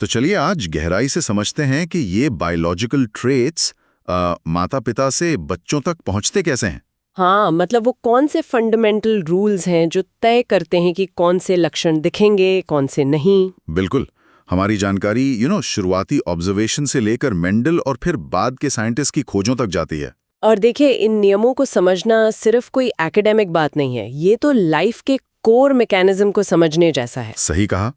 तो चलिए आज गहराई से समझते हैं कि ये बायोलॉजिकल ट्रेट्स माता पिता से बच्चों तक पहुंचते कैसे हैं। हाँ, मतलब वो कौन से फंडामेंटल रूल्स हैं जो तय करते हैं कि कौन से लक्षण दिखेंगे, कौन से नहीं। बिल्कुल। हमारी जानकारी शुरुआती ऑब्जर्वेशन से लेकर मेंडल और फिर बाद के साइंटिस्ट की खोजों तक जाती है। और देखिए, इन नियमों को समझना सिर्फ कोई एकेडमिक बात नहीं है, ये तो लाइफ के कोर मैकेनिज्म को समझने जैसा है। सही कहा।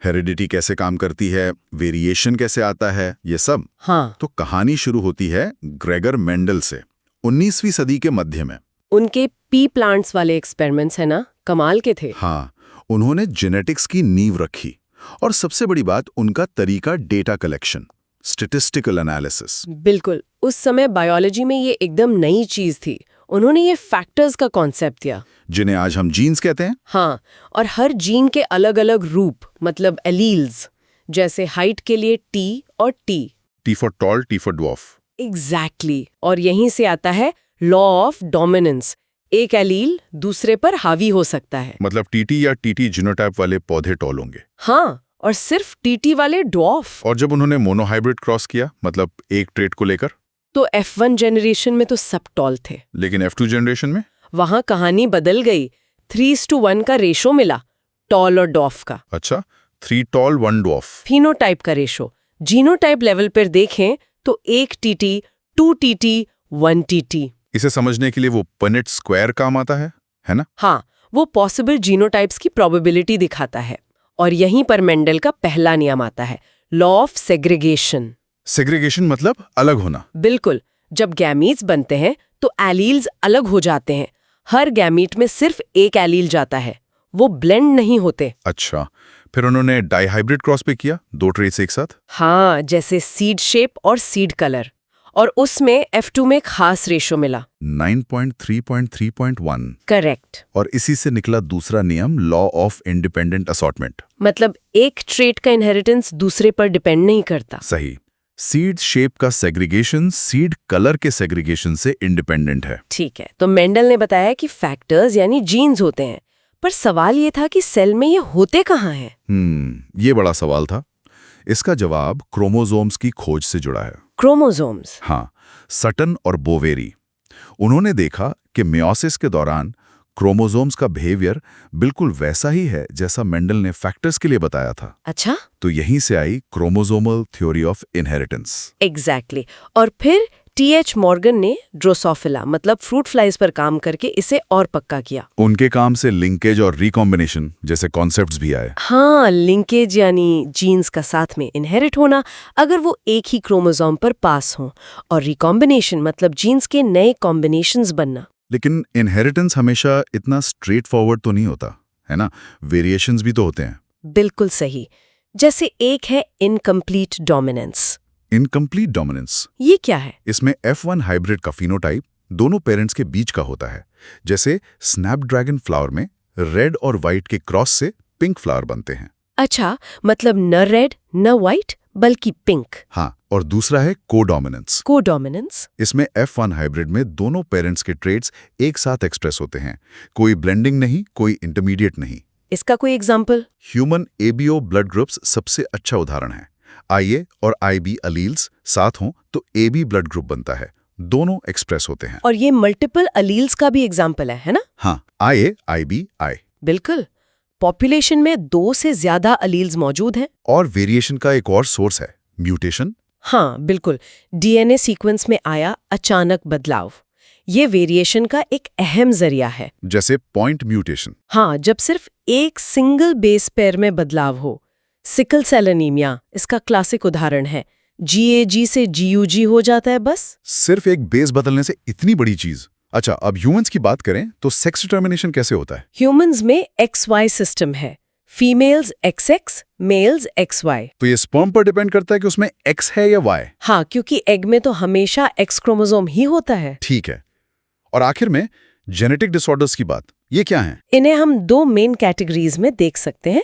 हेरिडिटी कैसे काम करती है, वेरिएशन कैसे आता है, ये सब। हाँ, तो कहानी शुरू होती है ग्रेगर मेंडल से 19वीं सदी के मध्य में। उनके पी प्लांट्स वाले एक्सपेरिमेंट्स है ना, कमाल के थे। हाँ, उन्होंने जेनेटिक्स की नींव रखी और सबसे बड़ी बात उनका तरीका डेटा कलेक्शन, स्टैटिस्टिकल एनालिसिस। बिल्कुल, उस समय बायोलॉजी में ये एकदम नई चीज थी। उन्होंने ये फैक्टर्स का कॉन्सेप्ट दिया, जिन्हें आज हम जीन्स कहते हैं। हाँ, और हर जीन के अलग अलग रूप, मतलब एलील्स, जैसे हाइट के लिए टी और T. T for tall, T for dwarf. Exactly. और यहीं से आता है लॉ ऑफ डोमिनेंस। एक एलील दूसरे पर हावी हो सकता है। मतलब टीटी या टीटी जीनोटाइप वाले पौधे टॉल होंगे। हाँ, और सिर्फ टीटी वाले ड्वार्फ। और जब उन्होंने मोनोहाइब्रिड क्रॉस किया, मतलब एक ट्रेट को लेकर, तो F1 जनरेशन में तो सब टॉल थे, लेकिन F2 जनरेशन में वहां कहानी बदल गई। 3:1 का रेशो मिला, टॉल और डॉफ का। अच्छा, 3 टॉल 1 ड्वार्फ। फिनोटाइप का रेशो जीनोटाइप लेवल पर देखें तो 1 टीटी 2 टीटी 1 टीटी। इसे समझने के लिए वो पनेट स्क्वायर काम आता है ना? हाँ, वो पॉसिबल जीनोटाइप्स की प्रोबेबिलिटी दिखाता है। और यहीं पर मेंडल का पहला नियम आता है, लॉ ऑफ सेग्रीगेशन। सेग्रीगेशन मतलब अलग होना। बिल्कुल, जब गैमीट्स बनते हैं तो एलील्स अलग हो जाते हैं। हर गैमीट में सिर्फ एक एलील जाता है, वो ब्लेंड नहीं होते। अच्छा, फिर उन्होंने डाइहाइब्रिड क्रॉस पे किया, 2 ट्रेट्स एक साथ। हाँ, जैसे सीड शेप और सीड कलर, और उसमें F2 में खास रेशो मिला, 9.3.3.1। करेक्ट। और इसी से निकला दूसरा नियम, लॉ ऑफ इंडिपेंडेंट असॉर्टमेंट। मतलब एक ट्रेट का इनहेरिटेंस दूसरे पर डिपेंड नहीं करता। सही। सीड शेप का सेग्रीगेशन सीड कलर के सेग्रीगेशन से इंडिपेंडेंट है। ठीक है, तो मेंडल ने बताया कि फैक्टर्स यानी जीन्स होते हैं, पर सवाल ये था कि सेल में ये होते कहाँ हैं? ये बड़ा सवाल था। इसका जवाब क्रोमोसोम्स की खोज से जुड़ा है। क्रोमोसोम्स? हाँ, सटन और बोवेरी। उन्होंने देखा कि मियोसिस के दौरान क्रोमोसोम्स का बिहेवियर बिल्कुल वैसा ही है जैसा मेंडल ने फैक्टर्स के लिए बताया था। अच्छा, तो यहीं से आई chromosomal theory of inheritance. Exactly. और फिर T.H. मॉर्गन ने ड्रोसोफिला मतलब फ्रूट फ्लाइज पर काम करके इसे और पक्का किया। उनके काम से लिंकेज और रिकॉम्बिनेशन जैसे कॉन्सेप्ट्स भी आए। हाँ, लिंकेज यानी जीन्स का साथ में इनहेरिट होना अगर वो एक ही क्रोमोसोम पर पास हों, और रिकॉम्बिनेशन मतलब जीन्स के नए कॉम्बिनेशंस बनना। लेकिन इनहेरिटेंस हमेशा इतना स्ट्रेट फॉरवर्ड तो नहीं होता, है ना? वेरिएशंस भी तो होते हैं। बिल्कुल सही। जैसे एक है इनकम्प्लीट डोमिनेंस। इनकम्प्लीट डोमिनेंस, ये क्या है? इसमें F1 हाइब्रिड का फिनोटाइप दोनों पेरेंट्स के बीच का होता है। जैसे स्नैपड्रैगन फ्लावर में रेड और व्हाइट के क्रॉस से पिंक फ्लावर बनते हैं। अच्छा, मतलब न रेड न व्हाइट बल्कि पिंक। हाँ, और दूसरा है कोडोमिनेंस। कोडोमिनेंस? इसमें F1 हाइब्रिड में दोनों पेरेंट्स के ट्रेट्स एक साथ एक्सप्रेस होते हैं। कोई ब्लेंडिंग नहीं, कोई इंटरमीडिएट नहीं। इसका कोई example? Human ABO blood groups सबसे अच्छा उदाहरण है। IA और IB अलील्स साथ हों तो AB ब्लड ग्रुप बनता है। दोनों एक्सप्रेस होते हैं। और ये मल्टीपल अलील्स का भी एग्जाम्पल है ना? हाँ, IA, IB, I। बिल्कुल। पॉपुलेशन में 2 से ज्यादा अलील्स मौजूद हैं। और वेरिएशन का एक और सोर्स है, म्यूटेशन। हाँ, बिल्कुल। DNA सीक्वेंस में आया अचानक बदलाव, ये वेरिएशन का एक अहम जरिया है। जैसे पॉइंट म्यूटेशन। हाँ, जब सिर्फ एक सिंगल बेस पेयर में बदलाव हो। सिकल सेल एनीमिया इसका क्लासिक उदाहरण है। GAG से GUG हो जाता है बस। सिर्फ एक बेस बदलने से इतनी बड़ी चीज। अच्छा, अब ह्यूमंस की बात करें तो सेक्स डिटर्मिनेशन कैसे होता है? ह्यूमंस में XY सिस्टम है, फीमेल्स XX, मेल्स XY। तो ये स्पर्म पर डिपेंड करता है कि उसमें X है या Y? हाँ, क्योंकि एग में तो हमेशा X क्रोमोसोम ही होता है। ठीक है। और आखिर में जेनेटिक डिसऑर्डर्स की बात, ये क्या है? इन्हें हम 2 मेन कैटेगरीज में देख सकते हैं।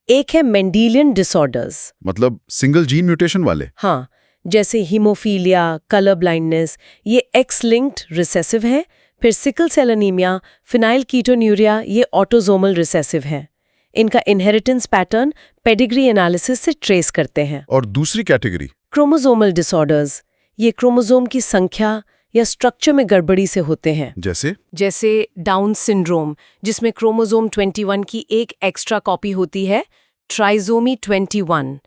एक है मेंडेलियन डिसऑर्डर्स, मतलब सिंगल जीन म्यूटेशन वाले। हाँ, जैसे हीमोफीलिया, कलर ब्लाइंडनेस, ये X लिंक्ड रिसेसिव है। फिर सिकल सेल एनीमिया, फिनाइल कीटोन्यूरिया, ये ऑटोसोमल रिसेसिव है। इनका इनहेरिटेंस पैटर्न पेडिग्री एनालिसिस से ट्रेस करते हैं। और दूसरी कैटेगरी क्रोमोसोमल डिसऑर्डर्स, ये क्रोमोसोम की संख्या या स्ट्रक्चर में गड़बड़ी से होते हैं। जैसे डाउन सिंड्रोम, जिसमें क्रोमोसोम 21 की एक एक्स्ट्रा कॉपी होती है, ट्राइसोमी 21,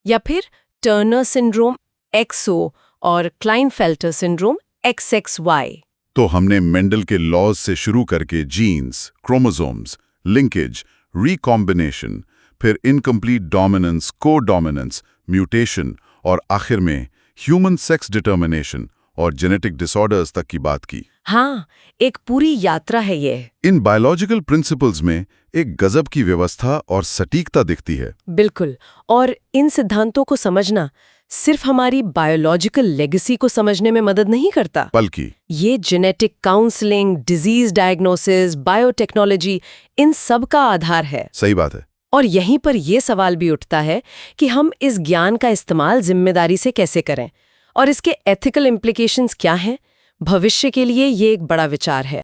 या फिर टर्नर सिंड्रोम XO और क्लाइनफेल्टर सिंड्रोम XXY। तो हमने मेंडल के लॉज से शुरू करके जीन्स, क्रोमोसोम्स, लिंकेज, रिकॉम्बिनेशन, फिर इनकम्प्लीट डोमिनेंस, को-डोमिनेंस, म्यूटेशन और आखिर में ह्यूमन सेक्स डिटर्मिनेशन और जेनेटिक डिसऑर्डर्स तक की बात की। हाँ, एक पूरी यात्रा है ये। इन बायोलॉजिकल प्रिंसिपल्स में एक गजब की व्यवस्था और सटीकता दिखती है। बिल्कुल, और इन सिद्धांतों को समझना सिर्फ हमारी बायोलॉजिकल लेगेसी को समझने में मदद नहीं करता, बल्कि ये genetic counselling, disease diagnosis, biotechnology, इन सब का आधार है। सही बात है। और यहीं पर यह सवाल भी उठता है कि हम इस ज्ञान का इस्तेमाल जिम्मेदारी से कैसे करें और इसके एथिकल इम्प्लिकेशंस क्या हैं। भविष्य के लिए ये एक बड़ा विचार है।